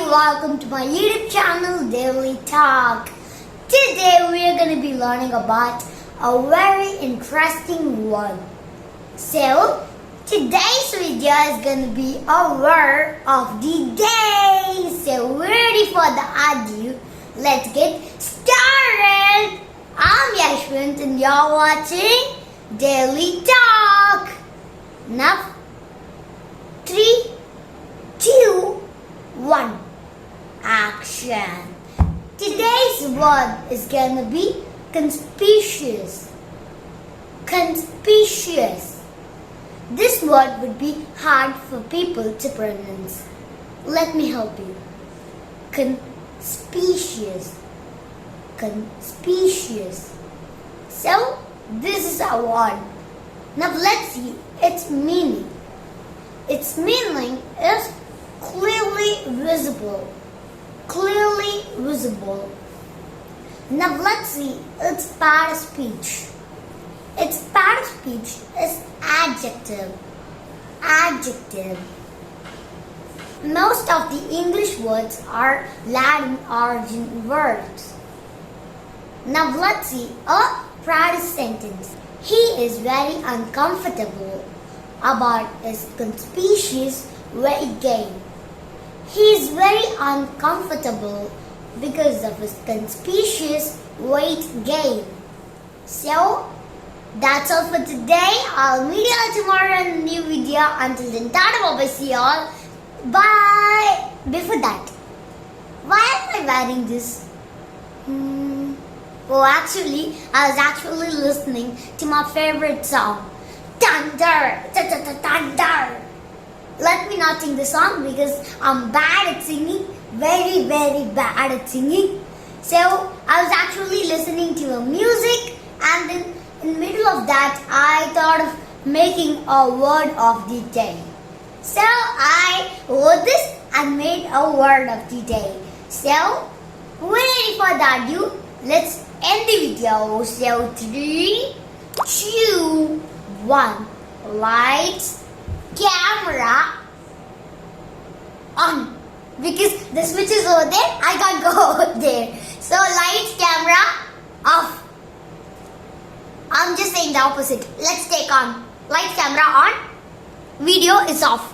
welcome to my YouTube channel Daily Talk. Today we are going to be learning about a very interesting one. So today's video is going to be a word of the day. So we're ready for the audio. Let's get started. I'm Yashwant and you're watching Daily Talk. Now 3, 2, 1. Action. Today's word is gonna be conspicuous. Conspicuous. This word would be hard for people to pronounce. Let me help you. Conspicuous. Conspicuous. So, this is our word. Now let's see its meaning. Its meaning is clearly visible. Clearly visible. Now let's see its part of speech. Its part of speech is adjective. Adjective. Most of the English words are Latin origin words. Now let's see a part sentence. He is very uncomfortable about his conspicuous weight gain. He is very uncomfortable because of his conspicuous weight gain. So, that's all for today. I'll meet you all tomorrow in a new video. Until then, tata bye-bye, see you all. Bye! Before that, why am I wearing this? Oh, actually, I was actually listening to my favorite song. Thunder! Thunder! Let me not sing the song because I'm bad at singing. Very, very bad at singing. So, I was actually listening to a music and then in the middle of that, I thought of making a word of the day. So, I wrote this and made a word of the day. So, we're ready for that, you. Let's end the video. So, 3, 2, 1. Lights, camera, on. Because the switch is over there, I can't go over there. So, lights, camera, off. I'm just saying the opposite. Let's take on. Lights, camera, on. Video is off.